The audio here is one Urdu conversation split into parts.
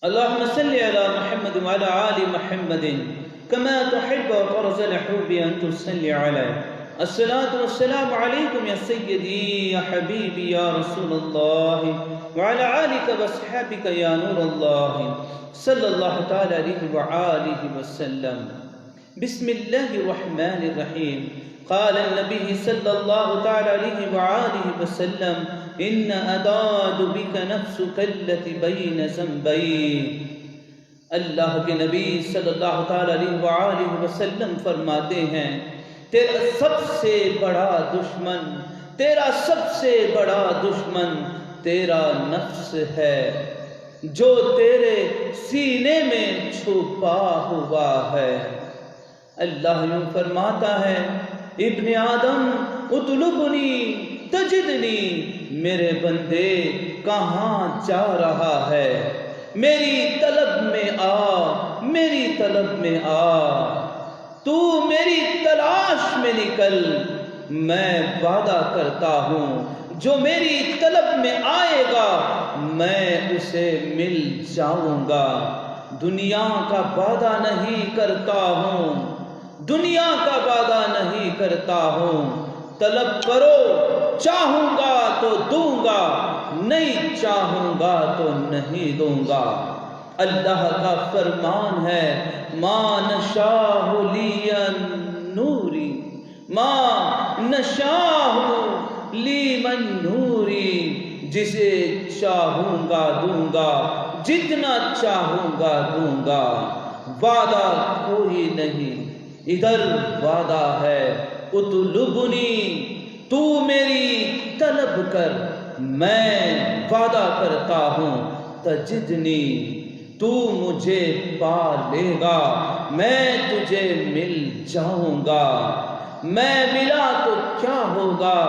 اللهم صل على محمد وعلى آل محمد كما تحب وترضى لحب أن تصلي عليه. الصلاة والسلام عليكم يا سيدي يا حبيبي يا رسول الله وعلى آلك وصحبك يا نور الله صلى الله تعالى عليه وآله وسلم. بسم الله الرحمن الرحيم. قال النبي صلى الله تعالى عليه وآله وسلم إن أداد بك نفسك التي بين ذنبين. اللہ کے نبی صلی اللہ تعالی علیہ وآلہ وسلم فرماتے ہیں تیرا سب سے بڑا دشمن تیرا نفس ہے جو تیرے سینے میں چھپا ہوا ہے. اللہ یوں فرماتا ہے ابن آدم اطلبنی تجدنی، میرے بندے کہاں جا رہا ہے؟ میری طلب میں آ، تو میری تلاش میں نکل. میں وعدہ کرتا ہوں جو میری طلب میں آئے گا میں اسے مل جاؤں گا. دنیا کا وعدہ نہیں کرتا ہوں، طلب کرو، چاہوں گا تو دوں گا، نہیں چاہوں گا تو نہیں دوں گا. اللہ کا فرمان ہے ما نشاء لیمن نوری، جسے چاہوں گا دوں گا، جتنا چاہوں گا دوں گا. وعدہ کوئی نہیں، ادھر وعدہ ہے اطلبنی، تو میری طلب کر، میں وعدہ کرتا ہوں تجدنی، تو مجھے پا لے گا، میں تجھے مل جاؤں گا. میں ملا تو کیا ہوگا؟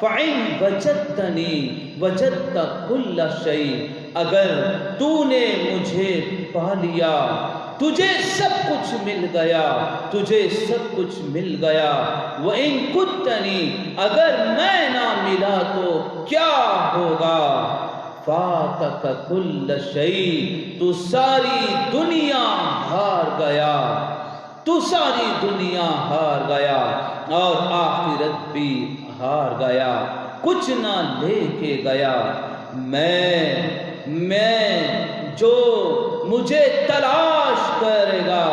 فَإِن وَجَدْتَنِي وَجَدْتَ كُلَّ شَيْءٍ، اگر تو نے مجھے پا لیا تجھے سب کچھ مل گیا. وَإِن كُنتَنِي، اگر میں نہ ملا تو کیا ہوگا؟ فَاتَكَ كُلَّ شَيْءٍ، تو ساری دنیا ہار گیا اور آخرت بھی ہار گیا، کچھ نہ لے کے گیا. میں جو مجھے تلاش کرے گا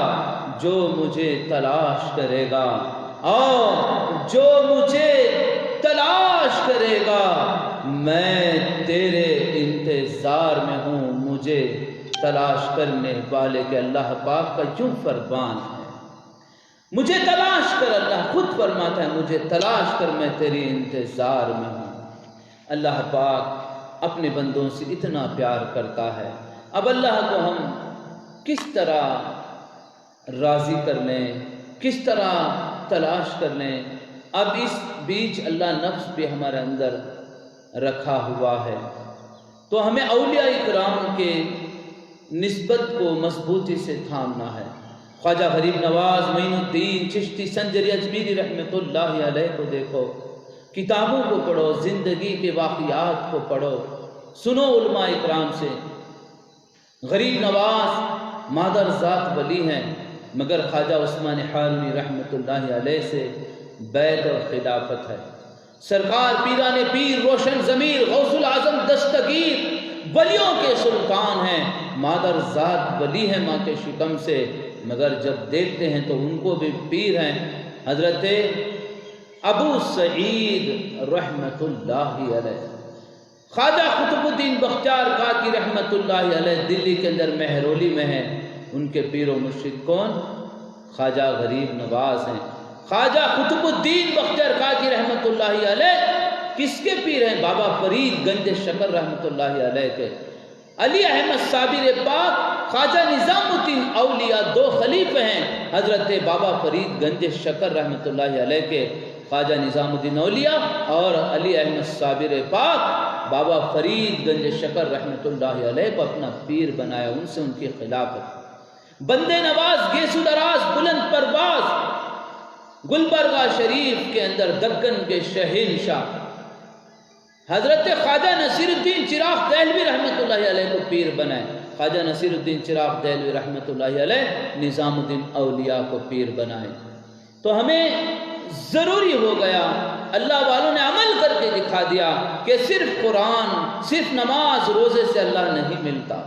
میں تیرے انتظار میں ہوں. مجھے تلاش کرنے والے کے اللہ پاک کا یوں فرمان ہے، مجھے تلاش کر. اللہ خود فرماتا ہے مجھے تلاش کر، میں تیری انتظار میں ہوں. اللہ پاک اپنے بندوں سے اتنا پیار کرتا ہے. اب اللہ کو ہم کس طرح راضی کر لیں، کس طرح تلاش کر لیں؟ اب اس بیچ اللہ نفس بھی ہمارے اندر رکھا ہوا ہے، تو ہمیں اولیاء اکرام کے نسبت کو مضبوطی سے تھامنا ہے. خواجہ غریب نواز معین الدین چشتی سنجری اجمیری رحمۃ اللہ علیہ کو دیکھو، کتابوں کو پڑھو، زندگی کے واقعات کو پڑھو، سنو علماء اکرام سے. غریب نواز مادر ذات ولی ہیں، مگر خواجہ عثمان حارونی رحمۃ اللہ علیہ سے بیعت اور خلافت ہے. سرکار پیران پیر روشن ضمیر غوث العظم دستگیر ولیوں کے سلطان ہیں. مادر ذات ولی ہے ماں کے شکم سے، مگر جب دیکھتے ہیں تو ان کو بھی پیر ہیں. حضرت ابو سعید رحمۃ اللہ علیہ، خواجہ قطب الدین بختیار کاکی رحمۃ اللہ علیہ دلی کے اندر مہرولی میں ہیں. ان کے پیر و مرشد کون؟ خواجہ غریب نواز ہیں. خواجہ قطب الدین بختیار کاکی رحمۃ اللہ علیہ کس کے پیر ہیں؟ بابا فرید گنج شکر رحمۃ اللہ علیہ کے. علی احمد صابر پاک خواجہ نظام الدین اولیاء دو خلیفہ ہیں، حضرت بابا فرید گنج شکر رحمۃ اللہ علیہ کے. خواجہ نظام الدین اولیاء اور علی احمد صابر پاک بابا فرید گنج شکر رحمۃ اللہ علیہ کو اپنا پیر بنایا، ان سے ان کی خلافت. بندے نواز گیسو دراز بلند پرواز گلبرگہ شریف کے اندر دکن کے شہنشاہ حضرت خواجہ نصیر الدین چراغ دہلوی رحمۃ اللہ علیہ کو پیر بنائے، خواجہ نصیر الدین چراغ دہلوی رحمۃ اللہ علیہ نظام الدین اولیاء کو پیر بنائے۔ تو ہمیں ضروری ہو گیا، اللہ والوں نے عمل کر کے دکھا دیا کہ صرف قرآن، صرف نماز روزے سے اللہ نہیں ملتا،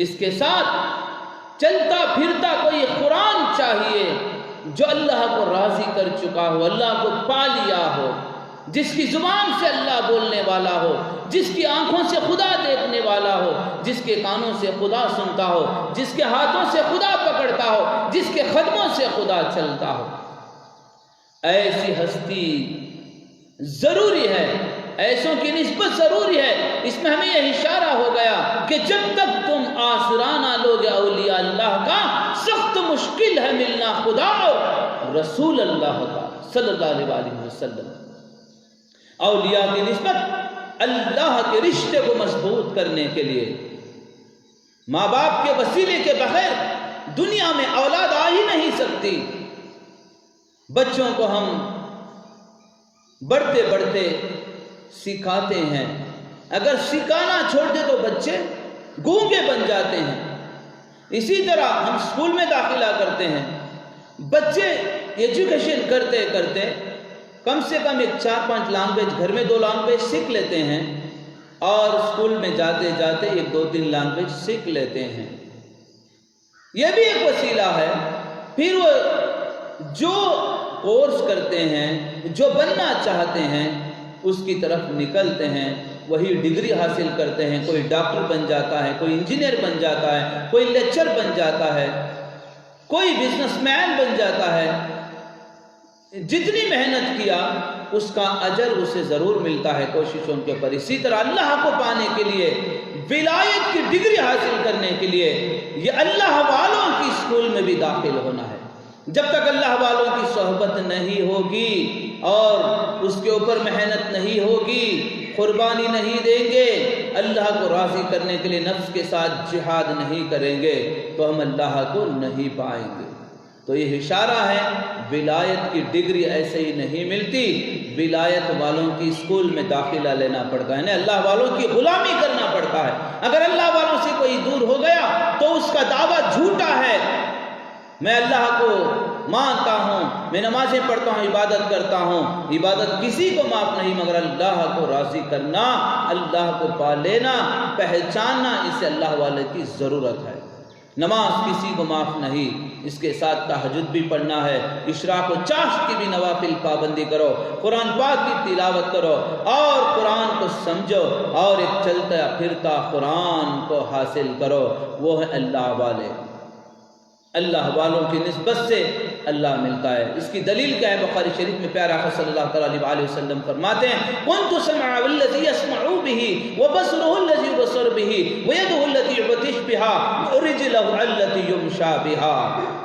اس کے ساتھ چلتا پھرتا کوئی قرآن چاہیے جو اللہ کو راضی کر چکا ہو، اللہ کو پا لیا ہو، جس کی زبان سے اللہ بولنے والا ہو، جس کی آنکھوں سے خدا دیکھنے والا ہو، جس کے کانوں سے خدا سنتا ہو، جس کے ہاتھوں سے خدا پکڑتا ہو، جس کے قدموں سے خدا چلتا ہو۔ ایسی ہستی ضروری ہے، ایسوں کی نسبت ضروری ہے۔ اس میں ہمیں یہ اشارہ ہو گیا کہ جب تک تم آسرانہ لوگ اولیاء اللہ کا، سخت مشکل ہے ملنا خدا اور رسول اللہ کا صلی اللہ علیہ وسلم۔ اولیاء کی نسبت اللہ کے رشتے کو مضبوط کرنے کے لیے، ماں باپ کے وسیلے کے بغیر دنیا میں اولاد آ ہی نہیں سکتی۔ بچوں کو ہم بڑھتے بڑھتے سکھاتے ہیں، اگر سکھانا چھوڑ دے تو بچے گونگے بن جاتے ہیں۔ اسی طرح ہم اسکول میں داخلہ کرتے ہیں، بچے ایجوکیشن کرتے کرتے کم سے کم 4-5 لینگویج، گھر میں 2 لینگویج سیکھ لیتے ہیں، اور اسکول میں جاتے جاتے 1-2-3 لینگویج سیکھ لیتے ہیں۔ یہ بھی ایک وسیلہ ہے۔ پھر وہ جو کورس کرتے ہیں، جو بننا چاہتے ہیں، اس کی طرف نکلتے ہیں، وہی ڈگری حاصل کرتے ہیں۔ کوئی ڈاکٹر بن جاتا ہے، کوئی انجینئر بن جاتا ہے، کوئی لیکچر بن جاتا ہے، کوئی بزنس مین بن جاتا ہے۔ جتنی محنت کیا اس کا اجر اسے ضرور ملتا ہے کوششوں کے پر۔ اسی طرح اللہ کو پانے کے لیے، ولایت کی ڈگری حاصل کرنے کے لیے، یہ اللہ والوں کی اسکول میں بھی داخل ہونا ہے۔ جب تک اللہ والوں کی صحبت نہیں ہوگی اور اس کے اوپر محنت نہیں ہوگی، قربانی نہیں دیں گے، اللہ کو راضی کرنے کے لیے نفس کے ساتھ جہاد نہیں کریں گے، تو ہم اللہ کو نہیں پائیں گے۔ تو یہ اشارہ ہے، ولایت کی ڈگری ایسے ہی نہیں ملتی، ولایت والوں کی اسکول میں داخلہ لینا پڑتا ہے، یعنی اللہ والوں کی غلامی کرنا پڑتا ہے۔ اگر اللہ والوں سے کوئی دور ہو گیا تو اس کا دعویٰ جھوٹا ہے۔ میں اللہ کو مانتا ہوں، میں نمازیں پڑھتا ہوں، عبادت کرتا ہوں، عبادت کسی کو معاف نہیں مگر اللہ کو راضی کرنا، اللہ کو پا لینا، پہچاننا، اسے اللہ والے کی ضرورت ہے۔ نماز کسی کو معاف نہیں، اس کے ساتھ تہجد بھی پڑھنا ہے، اشراق و چاشت کی بھی نوافل پابندی کرو، قرآن پاک کی تلاوت کرو اور قرآن کو سمجھو، اور ایک چلتا پھرتا قرآن کو حاصل کرو۔ وہ ہے اللہ والے۔ اللہ والوں کی نسبت سے اللہ ملتا ہے۔ اس کی دلیل کیا ہے؟ بخاری شریف میں پیارا آقا صلی اللہ علیہ وسلم فرماتے ہیں، كنت سمعه الذي يسمع به وبصره الذي يبصر به ويده التي يبطش بها ورجله التي يمشى بها۔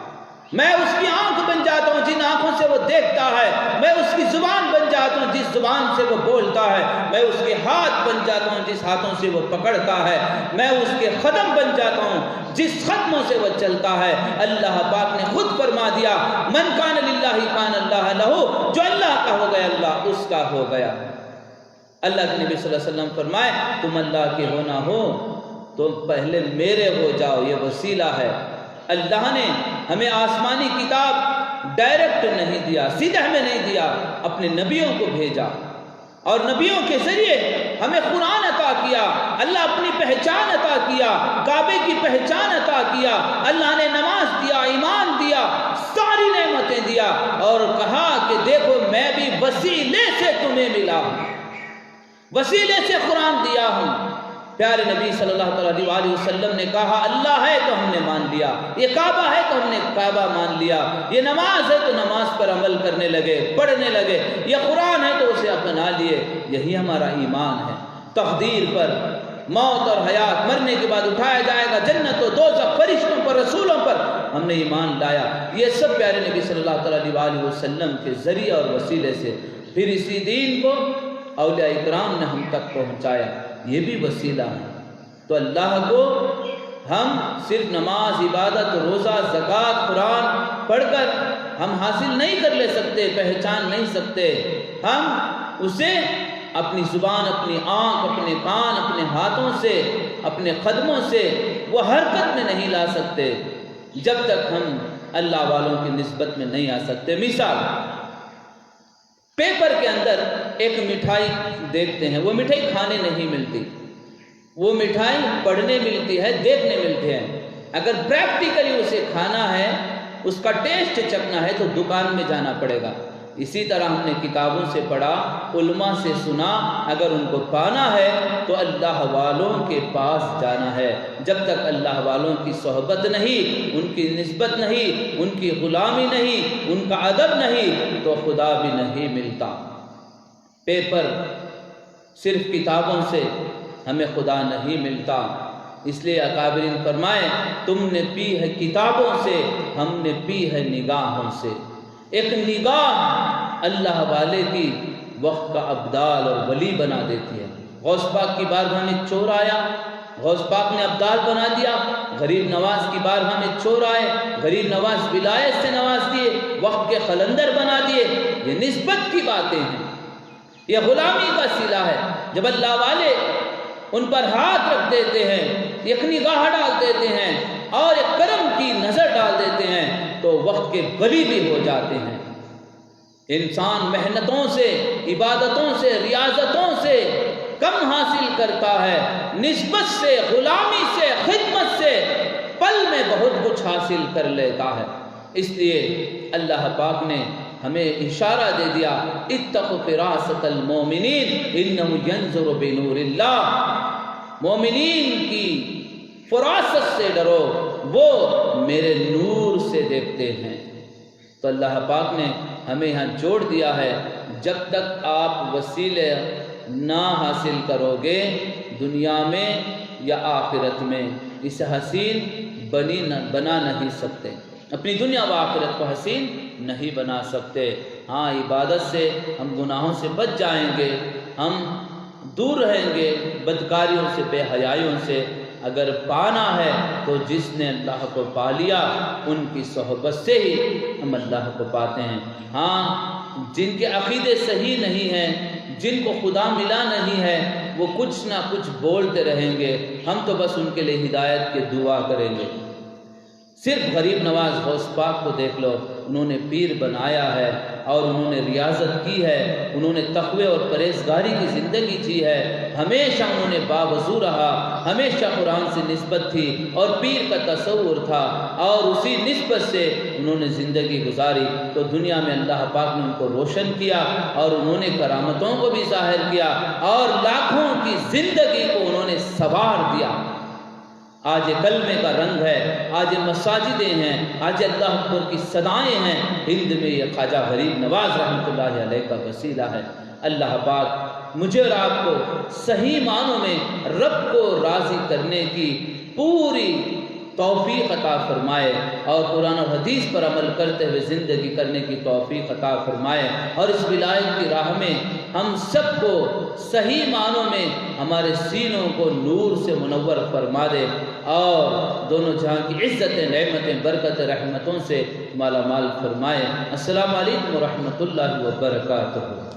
میں اس کی آنکھ بن جاتا ہوں جن آنکھوں سے وہ دیکھتا ہے، میں اس کی زبان بن جاتا ہوں جس زبان سے وہ بولتا ہے، میں اس کے ہاتھ بن جاتا ہوں جس ہاتھوں سے وہ پکڑتا ہے، میں اس کے قدم بن جاتا ہوں جس قدموں سے وہ چلتا ہے۔ اللہ پاک نے خود فرما دیا، من کان للہ کان اللہ لہ، جو اللہ کا ہو گیا اللہ اس کا ہو گیا۔ اللہ کے نبی صلی اللہ علیہ وسلم فرمائے، تم اللہ کے ہونا ہو تو پہلے میرے ہو جاؤ، یہ وسیلہ ہے۔ اللہ نے ہمیں آسمانی کتاب ڈائریکٹ نہیں دیا، سیدھا ہمیں نہیں دیا، اپنے نبیوں کو بھیجا، اور نبیوں کے ذریعے ہمیں قرآن عطا کیا۔ اللہ اپنی پہچان عطا کیا، کعبے کی پہچان عطا کیا، اللہ نے نماز دیا، ایمان دیا، ساری نعمتیں دیا، اور کہا کہ دیکھو میں بھی وسیلے سے تمہیں ملا ہوں، وسیلے سے قرآن دیا ہوں۔ پیارے نبی صلی اللہ علیہ وسلم نے کہا اللہ ہے تو ہم نے مان لیا، یہ کعبہ ہے تو ہم نے کعبہ مان لیا، یہ نماز ہے تو نماز پر عمل کرنے لگے، پڑھنے لگے، یہ قرآن ہے تو اسے اپنا لیے۔ یہی ہمارا ایمان ہے۔ تقدیر پر، موت اور حیات، مرنے کے بعد اٹھایا جائے گا، جنت و دوزخ، فرشتوں پر، رسولوں پر ہم نے ایمان لایا۔ یہ سب پیارے نبی صلی اللہ علیہ وسلم کے ذریعے اور وسیلے سے، پھر اسی دین کو اولیاء اکرام نے ہم تک پہنچایا، یہ بھی وسیلہ ہے۔ تو اللہ کو ہم صرف نماز، عبادت، روزہ، زکوٰۃ، قرآن پڑھ کر ہم حاصل نہیں کر لے سکتے، پہچان نہیں سکتے، ہم اسے اپنی زبان، اپنی آنکھ، اپنے کان، اپنے ہاتھوں سے، اپنے قدموں سے وہ حرکت میں نہیں لا سکتے جب تک ہم اللہ والوں کی نسبت میں نہیں آ سکتے۔ مثال، پیپر کے اندر ایک مٹھائی دیکھتے ہیں، وہ مٹھائی کھانے نہیں ملتی، وہ مٹھائی پڑھنے ملتی ہے، دیکھنے ملتی ہے۔ اگر پریکٹیکلی اسے کھانا ہے، اس کا ٹیسٹ چکھنا ہے تو دکان میں جانا پڑے گا۔ اسی طرح ہم نے کتابوں سے پڑھا، علماء سے سنا، اگر ان کو پانا ہے تو اللہ والوں کے پاس جانا ہے۔ جب تک اللہ والوں کی صحبت نہیں، ان کی نسبت نہیں، ان کی غلامی نہیں، ان کا ادب نہیں، تو خدا بھی نہیں ملتا۔ پیپر صرف کتابوں سے ہمیں خدا نہیں ملتا، اس لیے اکابرین فرمائے تم نے پی ہے کتابوں سے، ہم نے پی ہے نگاہوں سے۔ ایک نگاہ اللہ والے کی وقت کا ابدال اور ولی بنا دیتی ہے۔ غوث پاک کی بارگاہ میں چور آیا، غوث پاک نے ابدال بنا دیا۔ غریب نواز کی بارگاہ میں چور آئے، غریب نواز ولایت سے نواز دیے، وقت کے قلندر بنا دیے۔ یہ نسبت کی باتیں ہیں، یہ غلامی کا صلہ ہے۔ جب اللہ والے ان پر ہاتھ رکھ دیتے ہیں، ایک نگاہ ڈال دیتے ہیں اور ایک کرم کی نظر ڈال دیتے ہیں تو وقت کے ولی بھی ہو جاتے ہیں۔ انسان محنتوں سے، عبادتوں سے، ریاضتوں سے کم حاصل کرتا ہے، نسبت سے، غلامی سے، خدمت سے پل میں بہت کچھ حاصل کر لیتا ہے۔ اس لیے اللہ پاک نے ہمیں اشارہ دے دیا، اتقوا فراست المومنین انہ ینظر بنور اللہ، مومنین کی فراست سے ڈرو، وہ میرے نور سے دیکھتے ہیں۔ تو اللہ پاک نے ہمیں یہاں جوڑ دیا ہے، جب تک آپ وسیلے نہ حاصل کرو گے دنیا میں یا آخرت میں، اسے حسین بنا نہیں سکتے، اپنی دنیا و آخرت کو حسین نہیں بنا سکتے۔ ہاں، عبادت سے ہم گناہوں سے بچ جائیں گے، ہم دور رہیں گے بدکاریوں سے، بے حیائیوں سے۔ اگر پانا ہے تو جس نے اللہ کو پا لیا ان کی صحبت سے ہی ہم اللہ کو پاتے ہیں۔ ہاں، جن کے عقیدے صحیح نہیں ہیں، جن کو خدا ملا نہیں ہے، وہ کچھ نہ کچھ بولتے رہیں گے، ہم تو بس ان کے لیے ہدایت کی دعا کریں گے۔ صرف غریب نواز غوث پاک کو دیکھ لو، انہوں نے پیر بنایا ہے اور انہوں نے ریاضت کی ہے، انہوں نے تقوی اور پرہیزگاری کی زندگی جی ہے، ہمیشہ انہوں نے باوضو رہا، ہمیشہ قرآن سے نسبت تھی اور پیر کا تصور تھا اور اسی نسبت سے انہوں نے زندگی گزاری۔ تو دنیا میں اللہ پاک نے ان کو روشن کیا اور انہوں نے کرامتوں کو بھی ظاہر کیا اور لاکھوں کی زندگی کو انہوں نے سنوار دیا۔ آج یہ کلمے کا رنگ ہے، آج یہ مساجدیں ہیں، آج اللہ اکبر کی صدائیں ہیں۔ ہند میں یہ خواجہ غریب نواز رحمۃ اللہ علیہ کا وسیلہ ہے۔ اللہ پاک مجھے اور آپ کو صحیح معنوں میں رب کو راضی کرنے کی پوری توفیق عطا فرمائے اور قرآن و حدیث پر عمل کرتے ہوئے زندگی کرنے کی توفیق عطا فرمائے، اور اس ولایت کی راہ میں ہم سب کو صحیح معنوں میں ہمارے سینوں کو نور سے منور فرما دے اور دونوں جہاں کی عزتیں، نعمتیں، برکت، رحمتوں سے مالا مال فرمائے۔ السلام علیکم ورحمۃ اللہ وبرکاتہ۔